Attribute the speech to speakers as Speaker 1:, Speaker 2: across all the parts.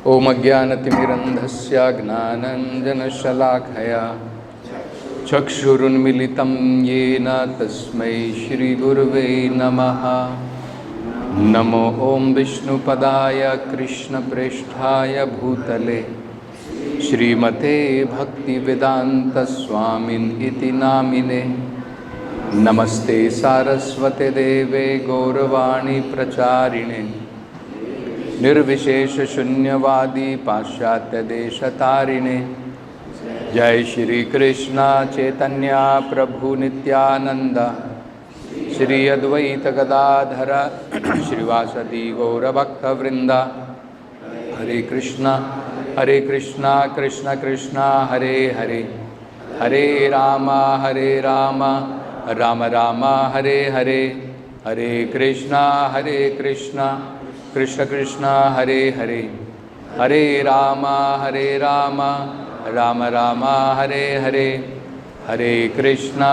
Speaker 1: ओम अज्ञानतिमिरन्धस्य ज्ञानाञ्जनशलाखया चक्षुरुन्मिलितं येन तस्मै श्रीगुरुवे नमः। नमो ओम विष्णुपदाय कृष्णप्रेष्ठाय भूतले श्रीमते भक्तिवेदान्तस्वामिन् इति नामिने। नमस्ते सारस्वते देवे गौरवाणी प्रचारिणे निर्विशेष शून्यवादी पाश्चात्य देशतारिणे। जय श्री कृष्ण चैतन्य प्रभु नित्यानंद श्री अद्वैत गदाधर श्रीवासदि गौरभक्तवृंद। हरे कृष्णा कृष्ण कृष्ण हरे हरे, हरे राम राम राम हरे हरे। हरे कृष्णा कृष्ण कृष्ण हरे हरे, हरे राम राम राम हरे हरे। हरे कृष्णा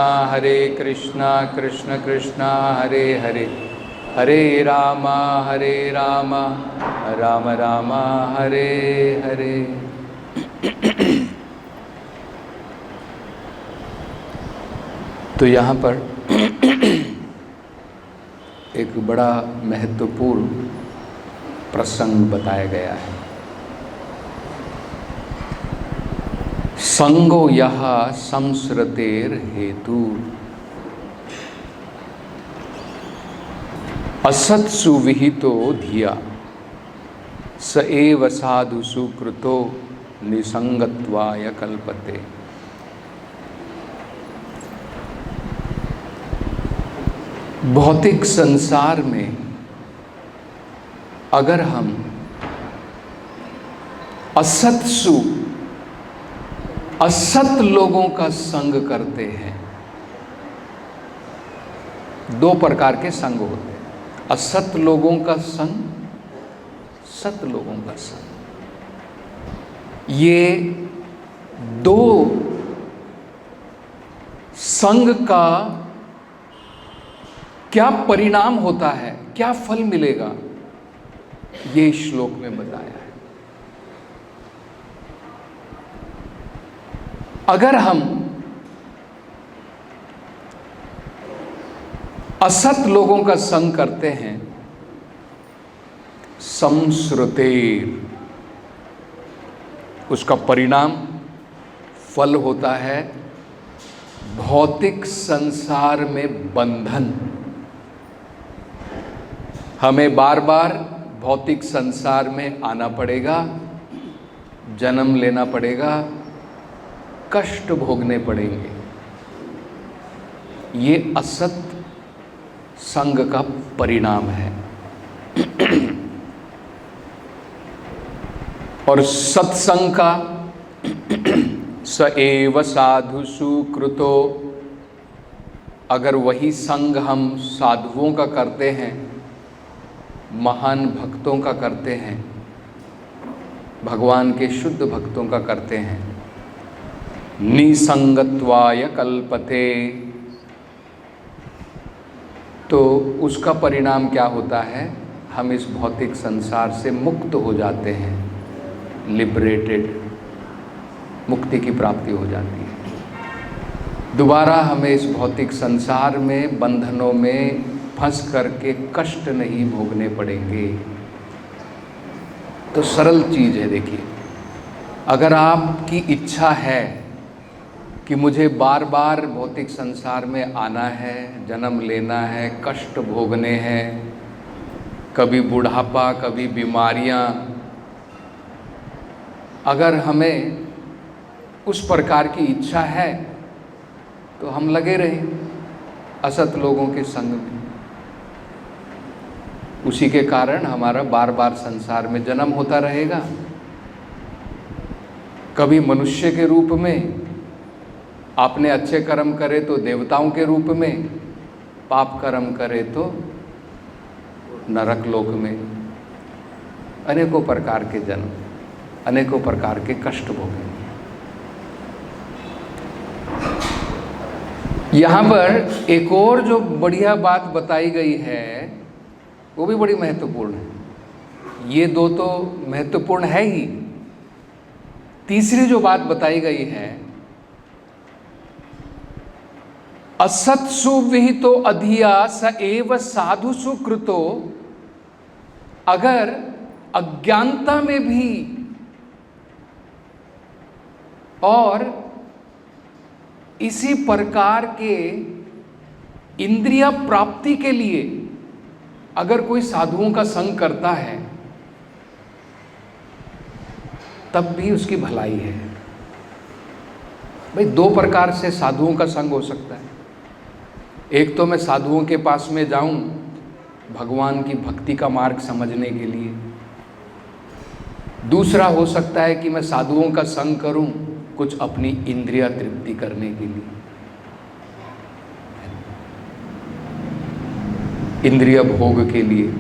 Speaker 1: कृष्ण कृष्ण हरे हरे, हरे राम राम राम हरे हरे। तो यहाँ पर एक बड़ा महत्वपूर्ण प्रसंग बताया गया है। संगो यह संसृतेर हेतु असत्सु विहितो धिया स एव साधुषु कृतो निसंगत्वाय कल्पते। भौतिक संसार में अगर हम असत लोगों का संग करते हैं, दो प्रकार के संग होते हैं, असत लोगों का संग, सत लोगों का संग। ये दो संग का क्या परिणाम होता है, क्या फल मिलेगा, ये श्लोक में बताया है। अगर हम असत लोगों का संग करते हैं, संसृतेर, उसका परिणाम फल होता है भौतिक संसार में बंधन। हमें बार बार भौतिक संसार में आना पड़ेगा, जन्म लेना पड़ेगा, कष्ट भोगने पड़ेंगे। ये असत संग का परिणाम है। और सत्संग का स एव साधुषु कृतो, अगर वही संग हम साधुओं का करते हैं, महान भक्तों का करते हैं, भगवान के शुद्ध भक्तों का करते हैं, निसंगत्वाय कल्पते, तो उसका परिणाम क्या होता है? हम इस भौतिक संसार से मुक्त हो जाते हैं, लिबरेटेड, मुक्ति की प्राप्ति हो जाती है। दोबारा हमें इस भौतिक संसार में बंधनों में फंस करके कष्ट नहीं भोगने पड़ेंगे। तो सरल चीज़ है। देखिए, अगर आपकी इच्छा है कि मुझे बार बार भौतिक संसार में आना है, जन्म लेना है, कष्ट भोगने हैं, कभी बुढ़ापा, कभी बीमारियां, अगर हमें उस प्रकार की इच्छा है तो हम लगे रहें असत लोगों के संग में। उसी के कारण हमारा बार बार संसार में जन्म होता रहेगा। कभी मनुष्य के रूप में, आपने अच्छे कर्म करे तो देवताओं के रूप में, पाप कर्म करे तो नरक लोक में। अनेकों प्रकार के जन्म, अनेकों प्रकार के कष्ट भोगेंगे। यहाँ पर एक और जो बढ़िया बात बताई गई है वो भी बड़ी महत्वपूर्ण है। ये दो तो महत्वपूर्ण है ही। तीसरी जो बात बताई गई है, असत्सु विहितो अधिया स एव साधुसु कृतो, अगर अज्ञानता में भी और इसी प्रकार के इंद्रिय प्राप्ति के लिए अगर कोई साधुओं का संग करता है, तब भी उसकी भलाई है। भाई दो प्रकार से साधुओं का संग हो सकता है। एक तो मैं साधुओं के पास में जाऊं भगवान की भक्ति का मार्ग समझने के लिए, दूसरा हो सकता है कि मैं साधुओं का संग करूं कुछ अपनी इंद्रिय तृप्ति करने के लिए, इंद्रिय भोग के लिए।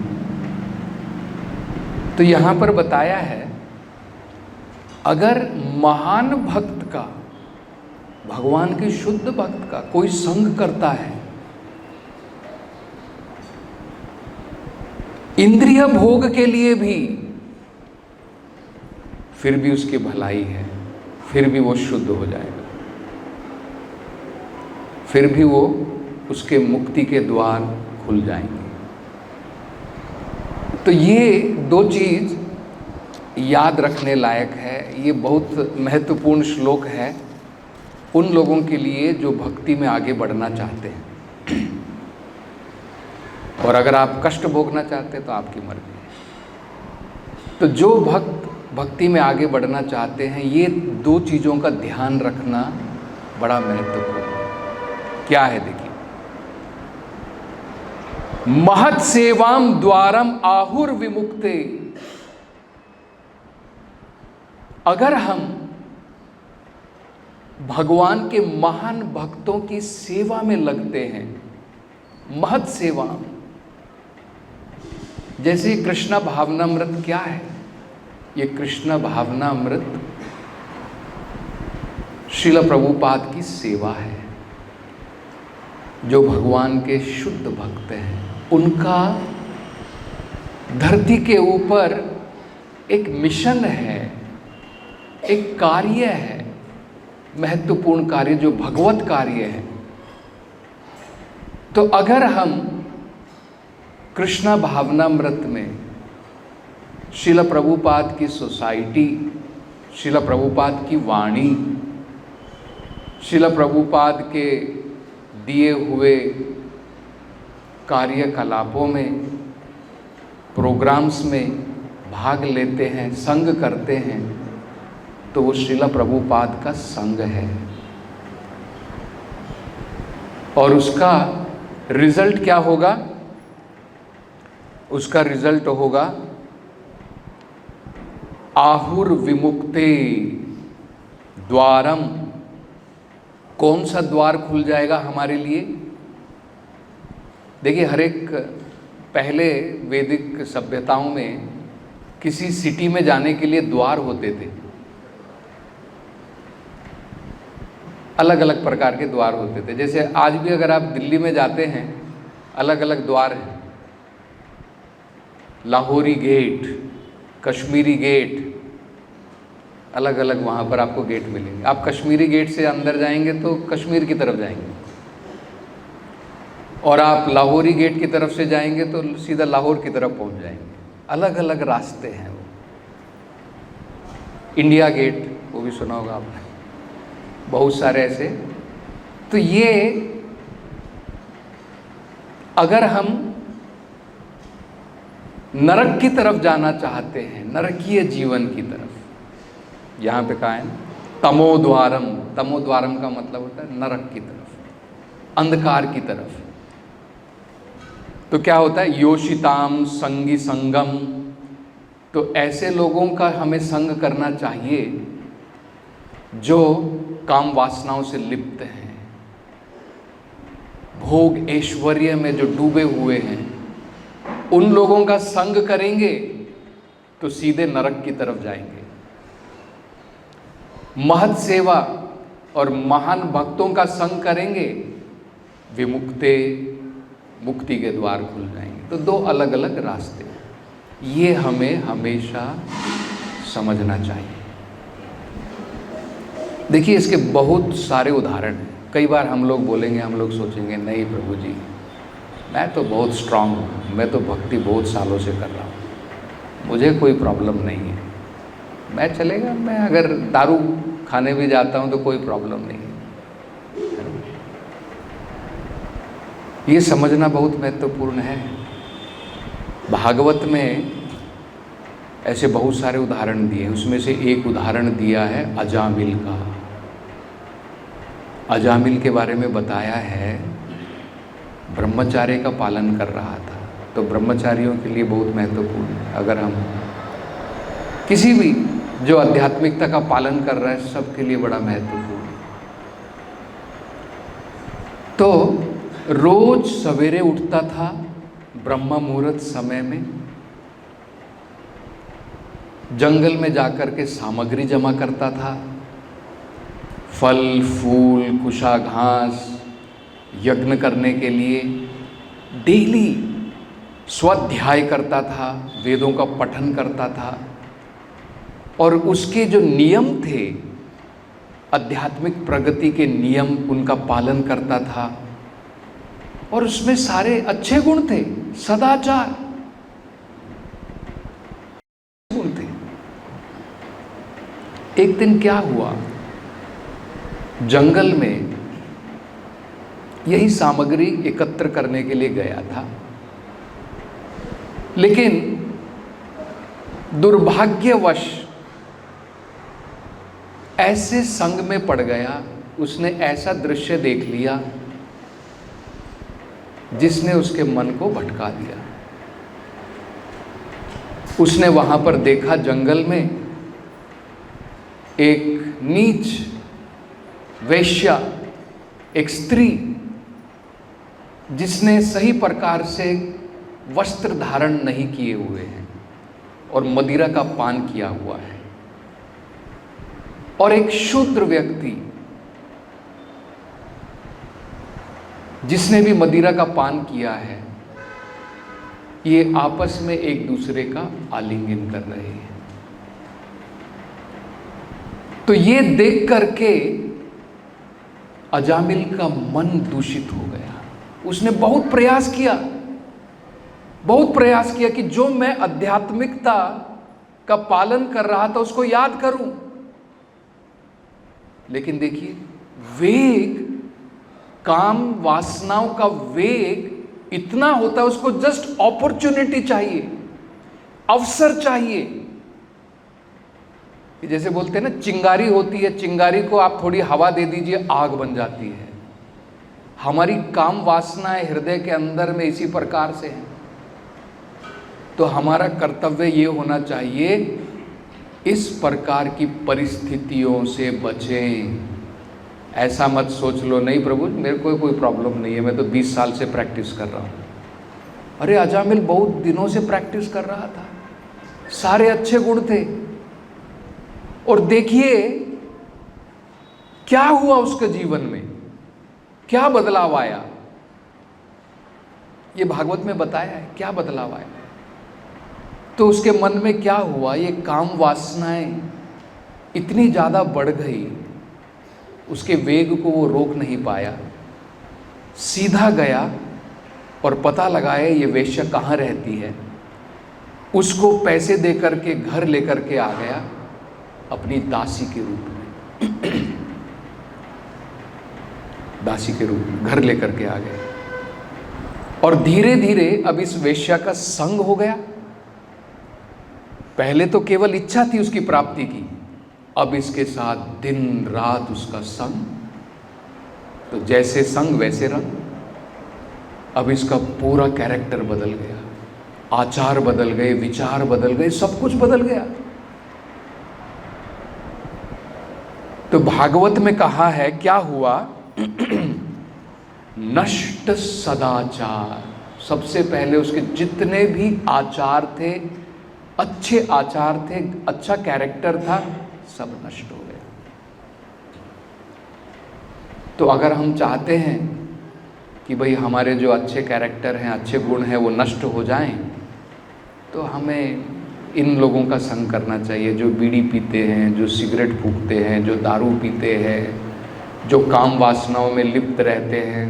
Speaker 1: तो यहां पर बताया है, अगर महान भक्त का, भगवान के शुद्ध भक्त का कोई संग करता है इंद्रिय भोग के लिए भी, फिर भी उसकी भलाई है, फिर भी वो शुद्ध हो जाएगा, फिर भी वो उसके मुक्ति के द्वार खुल जाएंगे। तो ये दो चीज याद रखने लायक है। ये बहुत महत्वपूर्ण श्लोक है उन लोगों के लिए जो भक्ति में आगे बढ़ना चाहते हैं। और अगर आप कष्ट भोगना चाहते हैं तो आपकी मर्जी है। तो जो भक्त भक्ति में आगे बढ़ना चाहते हैं, ये दो चीज़ों का ध्यान रखना बड़ा महत्वपूर्ण है। क्या है देखिए, महत् सेवाम द्वारम आहुर विमुक्ते, अगर हम भगवान के महान भक्तों की सेवा में लगते हैं, महत् सेवा, जैसे कृष्ण भावनामृत क्या है, ये कृष्ण भावनामृत श्रील प्रभुपाद की सेवा है। जो भगवान के शुद्ध भक्त हैं, उनका धरती के ऊपर एक मिशन है, एक कार्य है, महत्वपूर्ण कार्य जो भगवत कार्य है। तो अगर हम कृष्ण भावनामृत में श्रील प्रभुपाद की सोसाइटी, श्रील प्रभुपाद की वाणी, श्रील प्रभुपाद के दिए हुए कार्यकलापों में, प्रोग्राम्स में भाग लेते हैं, संग करते हैं, तो वो श्रील प्रभुपाद का संग है। और उसका रिजल्ट क्या होगा? उसका रिजल्ट होगा आहुर विमुक्ते द्वारम। कौन सा द्वार खुल जाएगा हमारे लिए? देखिए, हर एक पहले वैदिक सभ्यताओं में किसी सिटी में जाने के लिए द्वार होते थे, अलग अलग प्रकार के द्वार होते थे। जैसे आज भी अगर आप दिल्ली में जाते हैं, अलग अलग द्वार हैं, लाहौरी गेट, कश्मीरी गेट, अलग अलग वहाँ पर आपको गेट मिलेंगे। आप कश्मीरी गेट से अंदर जाएंगे तो कश्मीर की तरफ जाएंगे, और आप लाहौरी गेट की तरफ से जाएंगे तो सीधा लाहौर की तरफ पहुँच जाएंगे। अलग अलग रास्ते हैं वो। इंडिया गेट, वो भी सुना होगा आपने, बहुत सारे ऐसे। तो ये अगर हम नरक की तरफ जाना चाहते हैं, नरकीय जीवन की तरफ, यहाँ पे कहा है तमोद्वारम। तमोद्वारम का मतलब होता है नरक की तरफ, अंधकार की तरफ। तो क्या होता है? योषिताम संगी संगम। तो ऐसे लोगों का हमें संग करना चाहिए जो काम वासनाओं से लिप्त हैं, भोग ऐश्वर्य में जो डूबे हुए हैं। उन लोगों का संग करेंगे तो सीधे नरक की तरफ जाएंगे। महत् सेवा और महान भक्तों का संग करेंगे, विमुक्ते, मुक्ति के द्वार खुल जाएंगे। तो दो अलग अलग रास्ते। ये हमें हमेशा समझना चाहिए। देखिए, इसके बहुत सारे उदाहरण हैं। कई बार हम लोग बोलेंगे, हम लोग सोचेंगे नहीं प्रभु जी, मैं तो बहुत स्ट्रांग हूँ, मैं तो भक्ति बहुत सालों से कर रहा हूँ, मुझे कोई प्रॉब्लम नहीं है, मैं चलेगा, मैं अगर दारू खाने भी जाता हूँ तो कोई प्रॉब्लम नहीं है। ये समझना बहुत महत्वपूर्ण है। भागवत में ऐसे बहुत सारे उदाहरण दिए, उसमें से एक उदाहरण दिया है अजामिल का। अजामिल के बारे में बताया है, ब्रह्मचार्य का पालन कर रहा था। तो ब्रह्मचारियों के लिए बहुत महत्वपूर्ण है। अगर हम किसी भी जो आध्यात्मिकता का पालन कर रहा है, सबके लिए बड़ा महत्वपूर्ण है। तो रोज सवेरे उठता था ब्रह्म मुहूर्त समय में, जंगल में जाकर के सामग्री जमा करता था, फल फूल कुशा घास यज्ञ करने के लिए। डेली स्वाध्याय करता था, वेदों का पठन करता था, और उसके जो नियम थे, आध्यात्मिक प्रगति के नियम, उनका पालन करता था। और उसमें सारे अच्छे गुण थे, सदाचार गुण थे। एक दिन क्या हुआ, जंगल में यही सामग्री एकत्र करने के लिए गया था, लेकिन दुर्भाग्यवश ऐसे संग में पड़ गया, उसने ऐसा दृश्य देख लिया जिसने उसके मन को भटका दिया। उसने वहां पर देखा, जंगल में एक नीच वेश्या, एक स्त्री जिसने सही प्रकार से वस्त्र धारण नहीं किए हुए हैं और मदिरा का पान किया हुआ है, और एक शूद्र व्यक्ति जिसने भी मदिरा का पान किया है, ये आपस में एक दूसरे का आलिंगन कर रहे हैं। तो ये देख करके अजामिल का मन दूषित हो गया। उसने बहुत प्रयास किया कि जो मैं आध्यात्मिकता का पालन कर रहा था उसको याद करूं। लेकिन देखिए, वेग, काम वासनाओं का वेग इतना होता है, उसको जस्ट अपॉर्चुनिटी चाहिए, अवसर चाहिए। जैसे बोलते हैं ना, चिंगारी होती है, चिंगारी को आप थोड़ी हवा दे दीजिए, आग बन जाती है। हमारी काम वासनाएं हृदय के अंदर में इसी प्रकार से है। तो हमारा कर्तव्य ये होना चाहिए, इस प्रकार की परिस्थितियों से बचें। ऐसा मत सोच लो, नहीं प्रभु मेरे को कोई प्रॉब्लम नहीं है, मैं तो 20 साल से प्रैक्टिस कर रहा हूँ। अरे अजामिल बहुत दिनों से प्रैक्टिस कर रहा था, सारे अच्छे गुण थे, और देखिए क्या हुआ उसके जीवन में, क्या बदलाव आया। ये भागवत में बताया है क्या बदलाव आया। तो उसके मन में क्या हुआ, ये काम वासनाएं इतनी ज़्यादा बढ़ गई, उसके वेग को वो रोक नहीं पाया। सीधा गया और पता लगाया ये वेश्या कहाँ रहती है। उसको पैसे दे करके घर लेकर के आ गया, अपनी दासी के रूप में दासी के रूप में घर लेकर के आ गए। और धीरे धीरे अब इस वेश्या का संग हो गया। पहले तो केवल इच्छा थी उसकी प्राप्ति की, अब इसके साथ दिन रात उसका संग। तो जैसे संग वैसे रंग। अब इसका पूरा कैरेक्टर बदल गया, आचार बदल गए, विचार बदल गए, सब कुछ बदल गया। तो भागवत में कहा है क्या हुआ, नष्ट सदाचार। सबसे पहले उसके जितने भी आचार थे, अच्छे आचार थे, अच्छा कैरेक्टर था, सब नष्ट हो गया। तो अगर हम चाहते हैं कि भाई हमारे जो अच्छे कैरेक्टर हैं, अच्छे गुण हैं, वो नष्ट हो जाएं, तो हमें इन लोगों का संग करना चाहिए, जो बीड़ी पीते हैं, जो सिगरेट फूकते हैं, जो दारू पीते हैं, जो काम वासनाओं में लिप्त रहते हैं।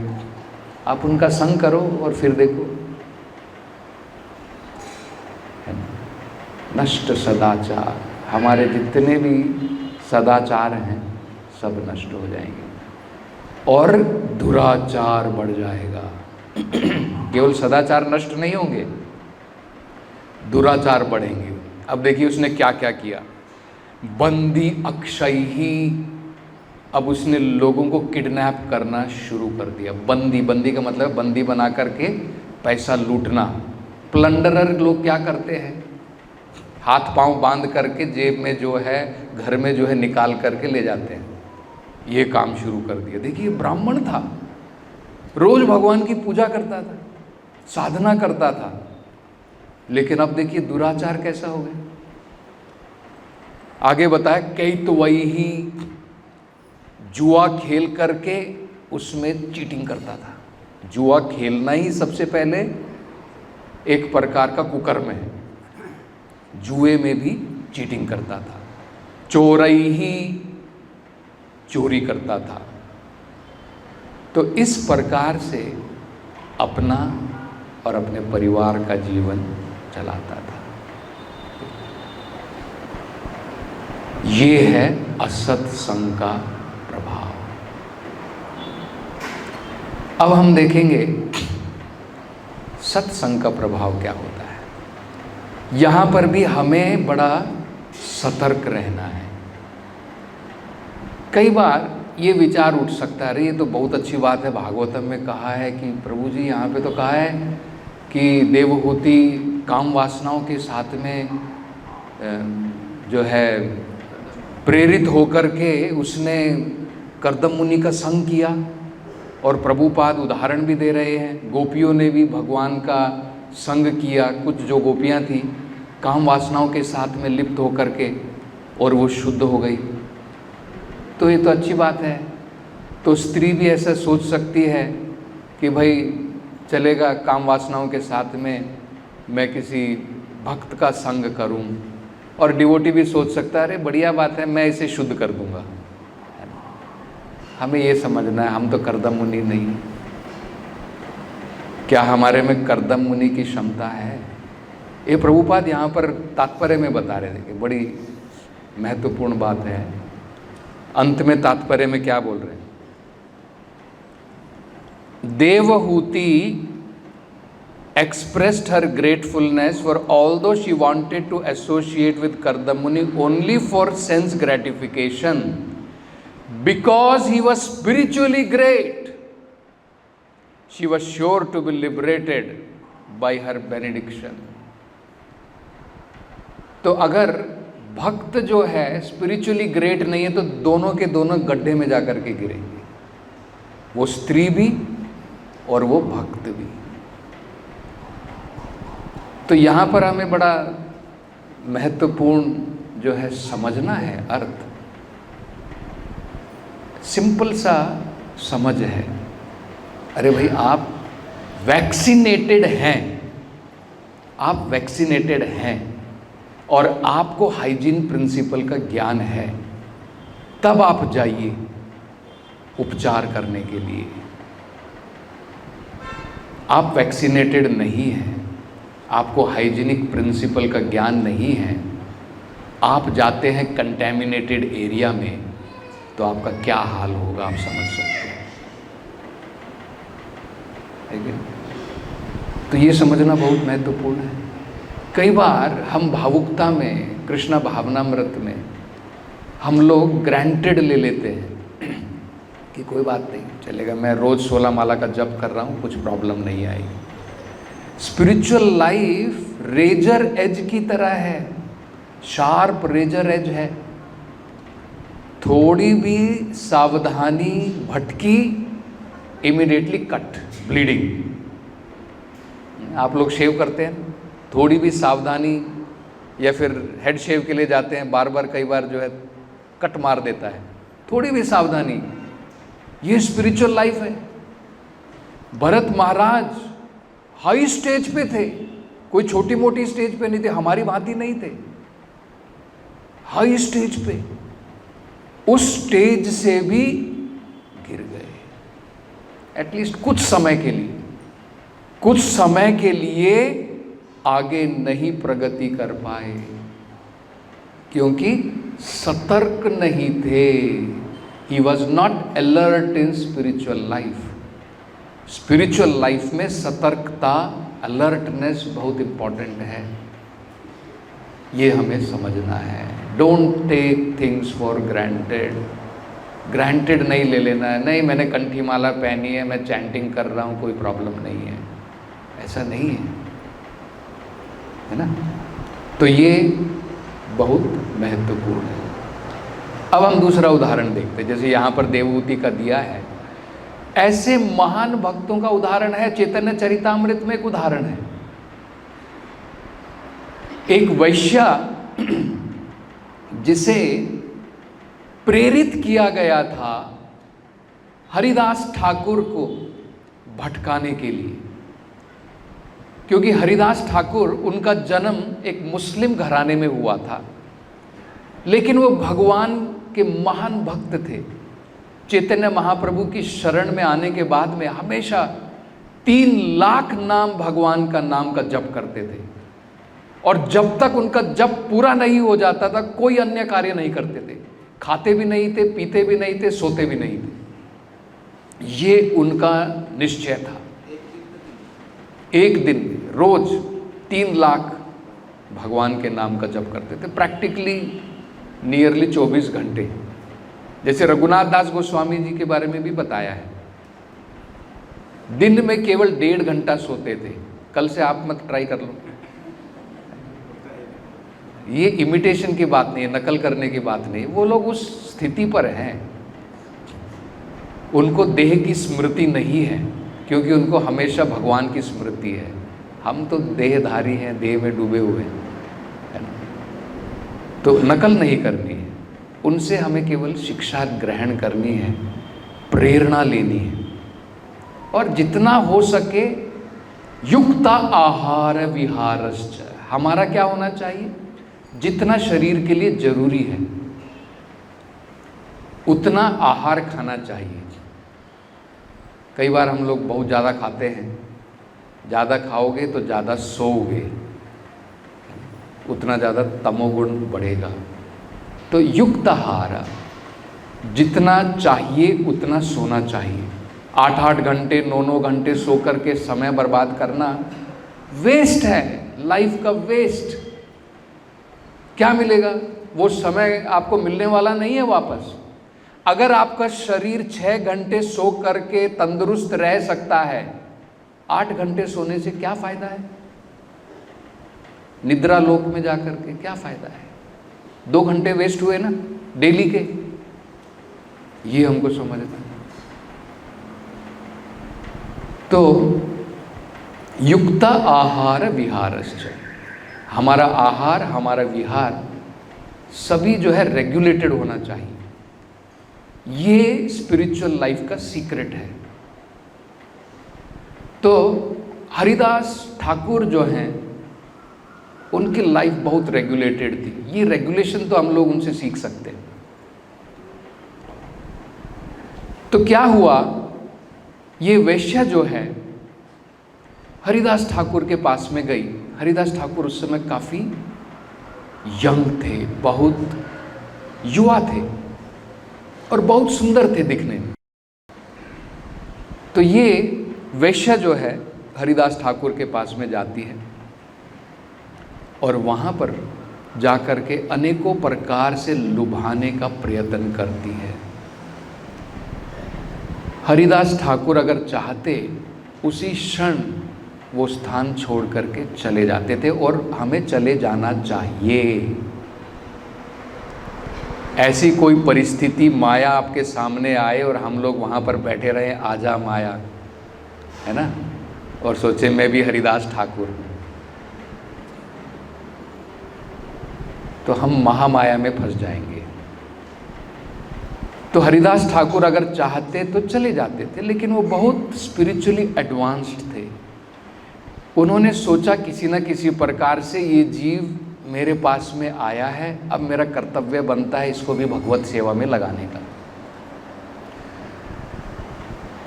Speaker 1: आप उनका संग करो और फिर देखो, नष्ट सदाचार, हमारे जितने भी सदाचार हैं सब नष्ट हो जाएंगे और दुराचार बढ़ जाएगा। केवल सदाचार नष्ट नहीं होंगे, दुराचार बढ़ेंगे। अब देखिए उसने क्या क्या किया। बंदी अक्षय ही, अब उसने लोगों को किडनैप करना शुरू कर दिया। बंदी, बंदी का मतलब बंदी बना करके पैसा लूटना। प्लंडरर लोग क्या करते हैं, हाथ पांव बांध करके जेब में जो है, घर में जो है निकाल करके ले जाते हैं। ये काम शुरू कर दिया। देखिए ब्राह्मण था, रोज भगवान की पूजा करता था, साधना करता था, लेकिन अब देखिए दुराचार कैसा हो गया। आगे बताया, कई तो वही ही जुआ खेल करके उसमें चीटिंग करता था। जुआ खेलना ही सबसे पहले एक प्रकार का कुकर्म है, जुए में भी चीटिंग करता था। चोरई ही, चोरी करता था। तो इस प्रकार से अपना और अपने परिवार का जीवन चलाता था। ये है असत्संग का प्रभाव। अब हम देखेंगे सत्संग का प्रभाव क्या होता है। यहां पर भी हमें बड़ा सतर्क रहना है। कई बार ये विचार उठ सकता है, अरे ये तो बहुत अच्छी बात है, भागवतम में कहा है कि प्रभु जी यहाँ पे तो कहा है कि देवहूति काम वासनाओं के साथ में जो है प्रेरित होकर के उसने कर्दम मुनि का संग किया। और प्रभुपाद उदाहरण भी दे रहे हैं, गोपियों ने भी भगवान का संग किया। कुछ जो गोपियाँ थी काम वासनाओं के साथ में लिप्त होकर के और वो शुद्ध हो गई। तो ये तो अच्छी बात है। तो स्त्री भी ऐसा सोच सकती है कि भाई चलेगा, काम वासनाओं के साथ में मैं किसी भक्त का संग करूं। और डिवोटी भी सोच सकता है, अरे बढ़िया बात है, मैं इसे शुद्ध कर दूंगा। हमें ये समझना है, हम तो कर्दम मुनि नहीं। क्या हमारे में कर्दम मुनि की क्षमता है? ये प्रभुपाद यहाँ पर तात्पर्य में बता रहे थे कि बड़ी महत्वपूर्ण बात है। अंत में तात्पर्य में क्या बोल रहे हैं? Devahuti expressed her gratefulness for although she wanted to associate with Kardam Muni only for sense gratification, because he was spiritually great, she was sure to be liberated by her benediction. तो अगर भक्त जो है स्पिरिचुअली ग्रेट नहीं है तो दोनों के दोनों गड्ढे में जाकर के गिरेंगे, वो स्त्री भी और वो भक्त भी। तो यहाँ पर हमें बड़ा महत्वपूर्ण जो है समझना है अर्थ। सिंपल सा समझ है, अरे भाई आप वैक्सीनेटेड हैं, आप वैक्सीनेटेड हैं और आपको हाइजीन प्रिंसिपल का ज्ञान है, तब आप जाइए उपचार करने के लिए। आप वैक्सीनेटेड नहीं हैं, आपको हाइजीनिक प्रिंसिपल का ज्ञान नहीं है, आप जाते हैं कंटेमिनेटेड एरिया में, तो आपका क्या हाल होगा आप समझ सकते हैं। तो ये समझना बहुत महत्वपूर्ण है। कई बार हम भावुकता में, कृष्ण भावनामृत में हम लोग ग्रांटेड ले लेते हैं कि कोई बात नहीं, चलेगा, मैं रोज़ 16 माला का जप कर रहा हूँ, कुछ प्रॉब्लम नहीं आएगी। स्पिरिचुअल लाइफ रेजर एज की तरह है, शार्प रेजर एज है। थोड़ी भी सावधानी भटकी, इमीडिएटली कट, ब्लीडिंग। आप लोग शेव करते हैं, थोड़ी भी सावधानी, या फिर हेड शेव के लिए जाते हैं, बार बार कई बार जो है कट मार देता है, थोड़ी भी सावधानी। ये स्पिरिचुअल लाइफ है। भरत महाराज हाई स्टेज पे थे, कोई छोटी मोटी स्टेज पे नहीं थे, हमारी भांति नहीं थे, हाई स्टेज पे। उस स्टेज से भी गिर गए, एटलीस्ट कुछ समय के लिए, कुछ समय के लिए आगे नहीं प्रगति कर पाए, क्योंकि सतर्क नहीं थे। He was not alert in spiritual life. Spiritual life में सतर्कता, अलर्टनेस बहुत इंपॉर्टेंट है, ये हमें समझना है। Don't take things for granted. Granted नहीं ले लेना है, नहीं मैंने कंठी माला पहनी है, मैं चैंटिंग कर रहा हूँ, कोई प्रॉब्लम नहीं है, ऐसा नहीं है ना। तो ये बहुत महत्वपूर्ण है। अब हम दूसरा उदाहरण देखते हैं, जैसे यहाँ पर देवहूति का दिया है, ऐसे महान भक्तों का उदाहरण है। चैतन्य चरितामृत में एक उदाहरण है, एक वैश्या जिसे प्रेरित किया गया था हरिदास ठाकुर को भटकाने के लिए, क्योंकि हरिदास ठाकुर, उनका जन्म एक मुस्लिम घराने में हुआ था, लेकिन वो भगवान के महान भक्त थे। चैतन्य महाप्रभु की शरण में आने के बाद में हमेशा 3 लाख नाम, भगवान का नाम का जप करते थे, और जब तक उनका जप पूरा नहीं हो जाता था कोई अन्य कार्य नहीं करते थे, खाते भी नहीं थे, पीते भी नहीं थे, सोते भी नहीं थे। ये उनका निश्चय था। एक दिन में रोज 3 लाख भगवान के नाम का जप करते थे, प्रैक्टिकली नियरली 24 घंटे। जैसे रघुनाथ दास गोस्वामी जी के बारे में भी बताया है, दिन में केवल 1.5 घंटा सोते थे। कल से आप मत ट्राई कर लो, ये इमिटेशन की बात नहीं है, नकल करने की बात नहीं है। वो लोग उस स्थिति पर हैं, उनको देह की स्मृति नहीं है, क्योंकि उनको हमेशा भगवान की स्मृति है। हम तो देहधारी हैं, देह में डूबे हुए हैं, है ना। तो नकल नहीं करनी है, उनसे हमें केवल शिक्षा ग्रहण करनी है, प्रेरणा लेनी है, और जितना हो सके युक्त आहार विहारश्च। हमारा क्या होना चाहिए, जितना शरीर के लिए जरूरी है उतना आहार खाना चाहिए। कई बार हम लोग बहुत ज़्यादा खाते हैं, ज़्यादा खाओगे तो ज़्यादा सोओगे, उतना ज़्यादा तमोगुण बढ़ेगा। तो युक्त आहार, जितना चाहिए उतना सोना चाहिए। 8-8 घंटे 9-9 घंटे सो करके समय बर्बाद करना वेस्ट है, लाइफ का वेस्ट। क्या मिलेगा, वो समय आपको मिलने वाला नहीं है वापस। अगर आपका शरीर 6 घंटे सो करके तंदुरुस्त रह सकता है, 8 घंटे सोने से क्या फायदा है, निद्रा लोक में जाकर के क्या फायदा है, 2 घंटे वेस्ट हुए ना डेली के। ये हमको समझना है। तो युक्त आहार विहारश्च, हमारा आहार, हमारा विहार सभी जो है रेगुलेटेड होना चाहिए। ये स्पिरिचुअल लाइफ का सीक्रेट है। तो हरिदास ठाकुर जो हैं, उनकी लाइफ बहुत रेगुलेटेड थी। ये रेगुलेशन तो हम लोग उनसे सीख सकते हैं। तो क्या हुआ, ये वैश्या जो है हरिदास ठाकुर के पास में गई। हरिदास ठाकुर उस समय काफ़ी यंग थे, बहुत युवा थे और बहुत सुंदर थे दिखने में। तो ये वैश्या जो है हरिदास ठाकुर के पास में जाती है और वहाँ पर जाकर के अनेकों प्रकार से लुभाने का प्रयत्न करती है। हरिदास ठाकुर अगर चाहते उसी क्षण वो स्थान छोड़ करके चले जाते थे, और हमें चले जाना चाहिए। ऐसी कोई परिस्थिति माया आपके सामने आए और हम लोग वहाँ पर बैठे रहे, आजा माया, है ना, और सोचे मैं भी हरिदास ठाकुर हूँ, तो हम महामाया में फंस जाएंगे। तो हरिदास ठाकुर अगर चाहते तो चले जाते थे, लेकिन वो बहुत स्पिरिचुअली एडवांस्ड थे। उन्होंने सोचा किसी न किसी प्रकार से ये जीव मेरे पास में आया है, अब मेरा कर्तव्य बनता है इसको भी भगवत सेवा में लगाने का।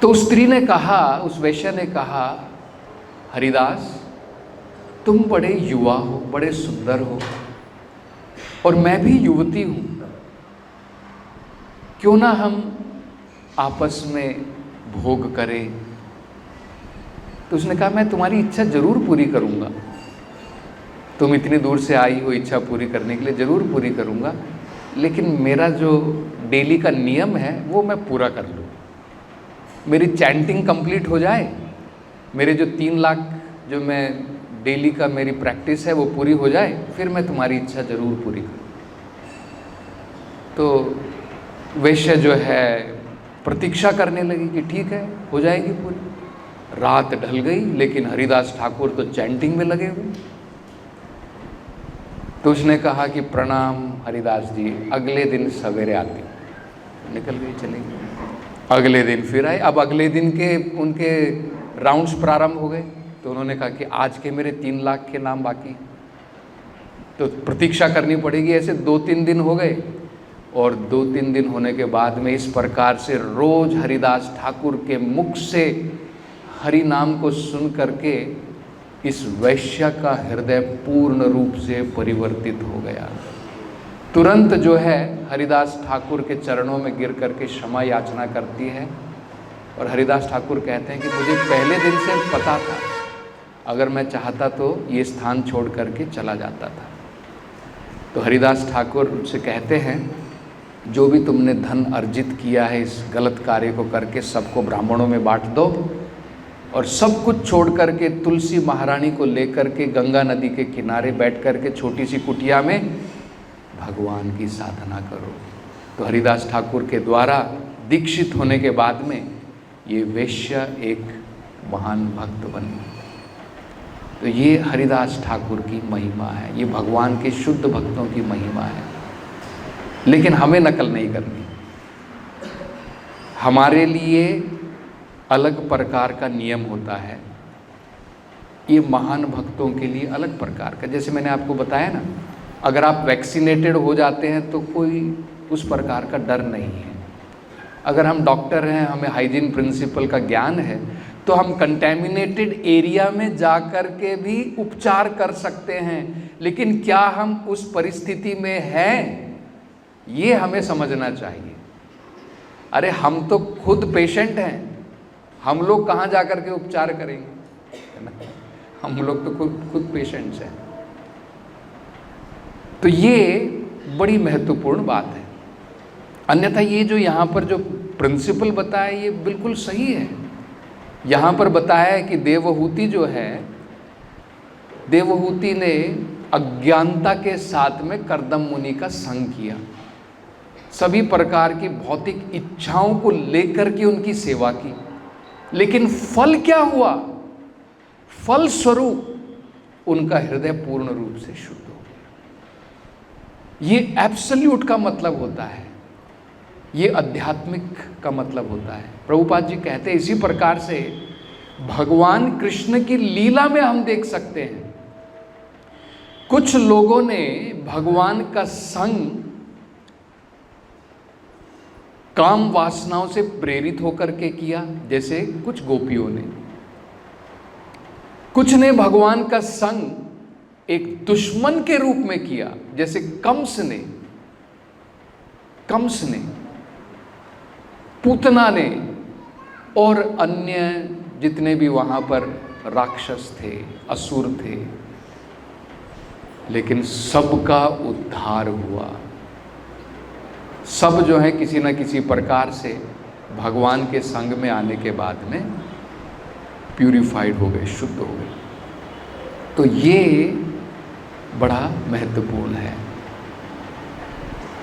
Speaker 1: तो उस स्त्री ने कहा, उस वैश्य ने कहा, हरिदास तुम बड़े युवा हो, बड़े सुंदर हो, और मैं भी युवती हूँ, क्यों ना हम आपस में भोग करें। तो उसने कहा मैं तुम्हारी इच्छा जरूर पूरी करूँगा, तुम इतनी दूर से आई हो इच्छा पूरी करने के लिए, जरूर पूरी करूँगा, लेकिन मेरा जो डेली का नियम है वो मैं पूरा कर लूँ, मेरी चैंटिंग कंप्लीट हो जाए, मेरे जो 3 लाख जो मैं डेली का मेरी प्रैक्टिस है वो पूरी हो जाए, फिर मैं तुम्हारी इच्छा जरूर पूरी करूँ। तो वैश्य जो है प्रतीक्षा करने लगी कि ठीक है हो जाएगी पूरी। रात ढल गई, लेकिन हरिदास ठाकुर तो चैंटिंग में लगे हुए। तो उसने कहा कि प्रणाम हरिदास जी, अगले दिन सवेरे आती। निकल गई, चली गई। अगले दिन फिर आए। अब अगले दिन के उनके राउंड्स प्रारंभ हो गए। तो उन्होंने कहा कि आज के मेरे 3 लाख के नाम बाकी, तो प्रतीक्षा करनी पड़ेगी। ऐसे 2-3 दिन हो गए, और 2-3 दिन होने के बाद में इस प्रकार से रोज हरिदास ठाकुर के मुख से हरि नाम को सुन करके इस वैश्य का हृदय पूर्ण रूप से परिवर्तित हो गया। तुरंत जो है हरिदास ठाकुर के चरणों में गिर करके क्षमा याचना करती है, और हरिदास ठाकुर कहते हैं कि मुझे पहले दिन से पता था, अगर मैं चाहता तो ये स्थान छोड़ करके चला जाता था। तो हरिदास ठाकुर उनसे कहते हैं, जो भी तुमने धन अर्जित किया है इस गलत कार्य को करके, सबको ब्राह्मणों में बांट दो, और सब कुछ छोड़ करके तुलसी महारानी को लेकर के गंगा नदी के किनारे बैठ करके छोटी सी कुटिया में भगवान की साधना करो। तो हरिदास ठाकुर के द्वारा दीक्षित होने के बाद में ये वैश्य एक महान भक्त बनी। तो ये हरिदास ठाकुर की महिमा है, ये भगवान के शुद्ध भक्तों की महिमा है। लेकिन हमें नकल नहीं करनी, हमारे लिए अलग प्रकार का नियम होता है, ये महान भक्तों के लिए अलग प्रकार का। जैसे मैंने आपको बताया ना, अगर आप वैक्सीनेटेड हो जाते हैं तो कोई उस प्रकार का डर नहीं है। अगर हम डॉक्टर हैं, हमें हाइजीन प्रिंसिपल का ज्ञान है, तो हम कंटेमिनेटेड एरिया में जा कर के भी उपचार कर सकते हैं। लेकिन क्या हम उस परिस्थिति में हैं, ये हमें समझना चाहिए। अरे हम तो खुद पेशेंट हैं, हम लोग कहाँ जा कर के उपचार करेंगे, है ना? हम लोग तो खुद पेशेंट्स हैं। तो ये बड़ी महत्वपूर्ण बात है। अन्यथा ये जो यहाँ पर जो प्रिंसिपल बताया ये बिल्कुल सही है। यहाँ पर बताया है कि देवहूति जो है, देवहूति ने अज्ञानता के साथ में कर्दम मुनि का संग किया, सभी प्रकार की भौतिक इच्छाओं को लेकर के उनकी सेवा की। लेकिन फल क्या हुआ? फल स्वरूप उनका हृदय पूर्ण रूप से शुद्ध हो गया। ये एब्सोल्यूट का मतलब होता है, ये आध्यात्मिक का मतलब होता है। प्रभुपाद जी कहते हैं इसी प्रकार से भगवान कृष्ण की लीला में हम देख सकते हैं, कुछ लोगों ने भगवान का संग काम वासनाओं से प्रेरित होकर के किया, जैसे कुछ गोपियों ने। कुछ ने भगवान का संग एक दुश्मन के रूप में किया, जैसे कंस ने, पूतना ने, और अन्य जितने भी वहाँ पर राक्षस थे, असुर थे। लेकिन सबका उद्धार हुआ। सब जो है किसी न किसी प्रकार से भगवान के संग में आने के बाद में प्यूरिफाइड हो गए, शुद्ध हो गए। तो ये बड़ा महत्वपूर्ण है।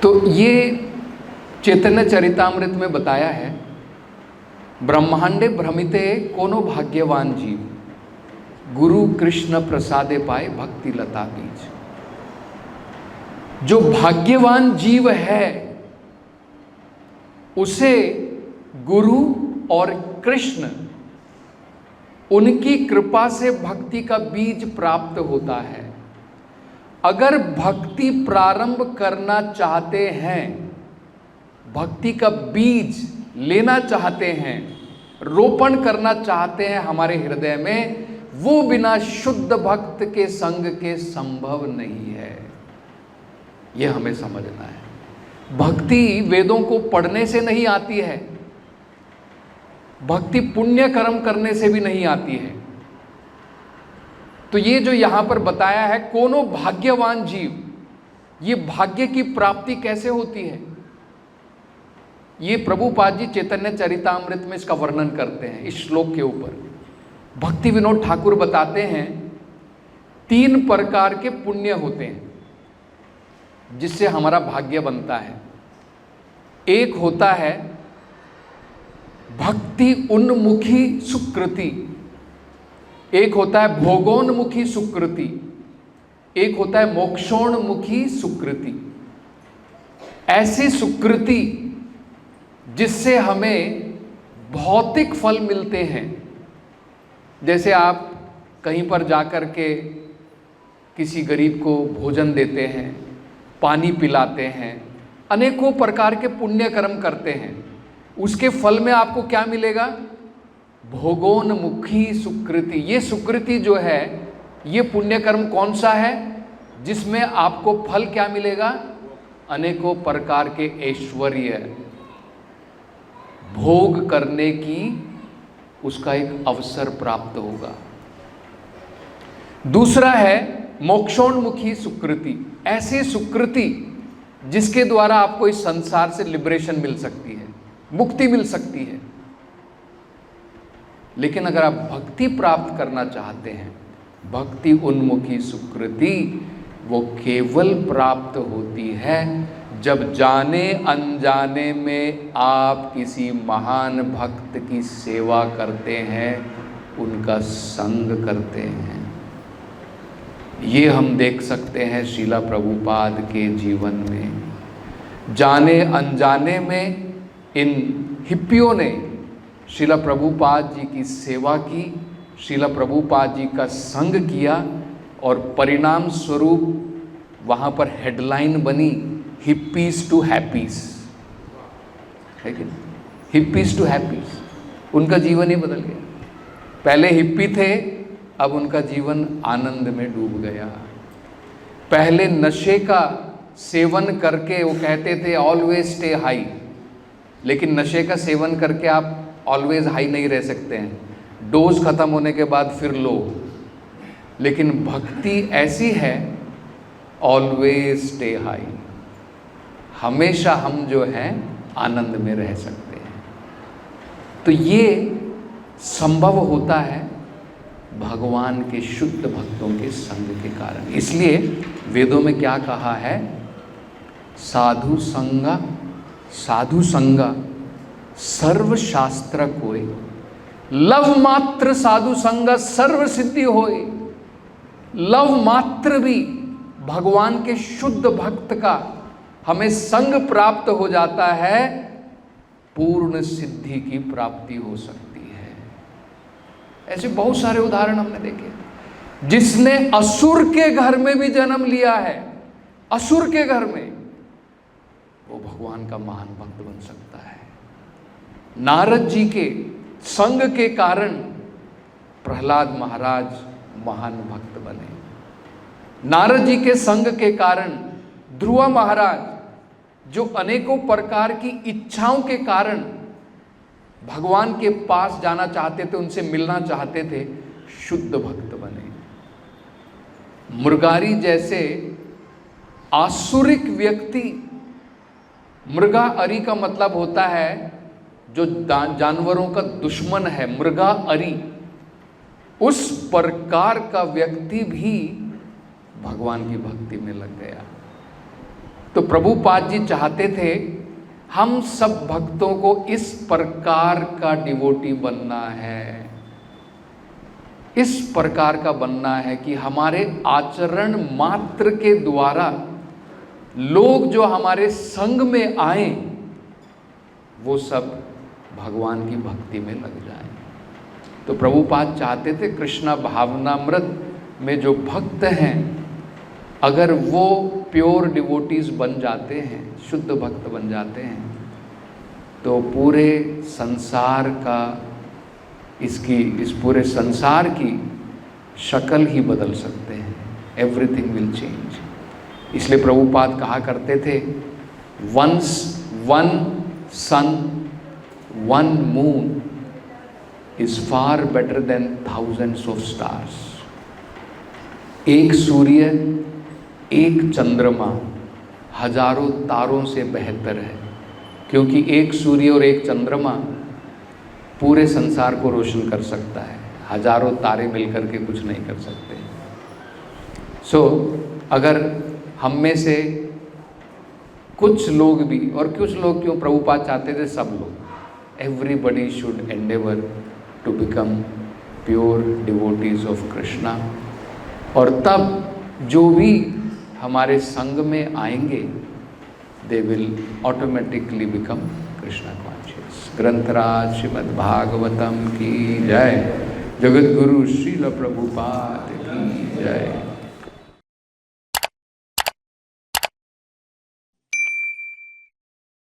Speaker 1: तो ये चैतन्य चरितामृत में बताया है, ब्रह्मांडे भ्रमिते कोनो भाग्यवान जीव, गुरु कृष्ण प्रसादे पाए भक्ति लता बीज। जो भाग्यवान जीव है उसे गुरु और कृष्ण उनकी कृपा से भक्ति का बीज प्राप्त होता है। अगर भक्ति प्रारंभ करना चाहते हैं, भक्ति का बीज लेना चाहते हैं, रोपण करना चाहते हैं हमारे हृदय में, वो बिना शुद्ध भक्त के संग के संभव नहीं है। यह हमें समझना है। भक्ति वेदों को पढ़ने से नहीं आती है, भक्ति पुण्य कर्म करने से भी नहीं आती है। तो ये जो यहां पर बताया है, कोनो भाग्यवान जीव, ये भाग्य की प्राप्ति कैसे होती है, ये प्रभुपाद जी चैतन्य चरितामृत में इसका वर्णन करते हैं। इस श्लोक के ऊपर भक्ति विनोद ठाकुर बताते हैं 3 प्रकार के पुण्य होते हैं जिससे हमारा भाग्य बनता है। एक होता है भक्ति उन्मुखी सुकृति, एक होता है भोगोन्मुखी सुकृति, एक होता है मोक्षोन्मुखी सुकृति। ऐसी सुकृति जिससे हमें भौतिक फल मिलते हैं। जैसे आप कहीं पर जाकर के किसी गरीब को भोजन देते हैं, पानी पिलाते हैं, अनेकों प्रकार के पुण्य कर्म करते हैं, उसके फल में आपको क्या मिलेगा? भोगोन्मुखी सुकृति। ये सुकृति जो है, ये पुण्य कर्म कौन सा है जिसमें आपको फल क्या मिलेगा? अनेकों प्रकार के ऐश्वर्य भोग करने की उसका एक अवसर प्राप्त होगा। दूसरा है मोक्षोन्मुखी सुकृति। ऐसी सुकृति जिसके द्वारा आपको इस संसार से लिबरेशन मिल सकती है, मुक्ति मिल सकती है। लेकिन अगर आप भक्ति प्राप्त करना चाहते हैं, भक्ति उन्मुखी सुकृति वो केवल प्राप्त होती है जब जाने अनजाने में आप किसी महान भक्त की सेवा करते हैं, उनका संग करते हैं। ये हम देख सकते हैं श्रीला प्रभुपाद के जीवन में। जाने अनजाने में इन हिप्पियों ने श्रीला प्रभुपाद जी की सेवा की, श्रीला प्रभुपाद जी का संग किया और परिणाम स्वरूप वहाँ पर हेडलाइन बनी, हिप्पीज टू हैप्पीज, है कि नहीं? Hippies to happies. उनका जीवन ही बदल गया। पहले हिप्पी थे, अब उनका जीवन आनंद में डूब गया। पहले नशे का सेवन करके वो कहते थे ऑलवेज स्टे हाई, लेकिन नशे का सेवन करके आप ऑलवेज हाई नहीं रह सकते हैं, डोज खत्म होने के बाद फिर लो। लेकिन भक्ति ऐसी है ऑलवेज स्टे हाई, हमेशा हम जो हैं आनंद में रह सकते हैं। तो ये संभव होता है भगवान के शुद्ध भक्तों के संग के कारण। इसलिए वेदों में क्या कहा है? साधु संगा, साधु संगा सर्व शास्त्र कोय, लव मात्र साधु संग सर्व सिद्धि होय। लव मात्र भी भगवान के शुद्ध भक्त का हमें संग प्राप्त हो जाता है, पूर्ण सिद्धि की प्राप्ति हो सकती है। ऐसे बहुत सारे उदाहरण हमने देखे। जिसने असुर के घर में भी जन्म लिया है, असुर के घर में, वो भगवान का महान भक्त बन सकता है। नारद जी के संग के कारण प्रहलाद महाराज महान भक्त बने। नारद जी के संग के कारण ध्रुव महाराज, जो अनेकों प्रकार की इच्छाओं के कारण भगवान के पास जाना चाहते थे, उनसे मिलना चाहते थे, शुद्ध भक्त बने। मृगारी जैसे आसुरिक व्यक्ति, मृगा अरी का मतलब होता है जो जानवरों का दुश्मन है, मृगा अरी, उस प्रकार का व्यक्ति भी भगवान की भक्ति में लग गया। तो प्रभुपाद जी चाहते थे हम सब भक्तों को इस प्रकार का डिवोटी बनना है, इस प्रकार का बनना है कि हमारे आचरण मात्र के द्वारा लोग जो हमारे संग में आए वो सब भगवान की भक्ति में लग जाएं। तो प्रभुपाद चाहते थे कृष्णा भावनामृत में जो भक्त हैं, अगर वो प्योर डिवोटीज बन जाते हैं, शुद्ध भक्त बन जाते हैं, तो पूरे संसार का इस पूरे संसार की शक्ल ही बदल सकते हैं। Everything will change. इसलिए प्रभुपाद कहा करते थे, once one sun one moon is far better than thousands of stars. एक सूर्य, एक चंद्रमा हजारों तारों से बेहतर है, क्योंकि एक सूर्य और एक चंद्रमा पूरे संसार को रोशन कर सकता है, हजारों तारे मिलकर के कुछ नहीं कर सकते। सो अगर हम में से कुछ लोग भी, और कुछ लोग क्यों, प्रभुपाद चाहते थे सब लोग, everybody should endeavour to become pure devotees of Krishna. और तब जो भी हमारे संग में आएंगे, they will automatically become Krishna conscious. ग्रंथराज श्रीमद् भागवतम की जय। जगत गुरु श्रील प्रभुपाद की जय।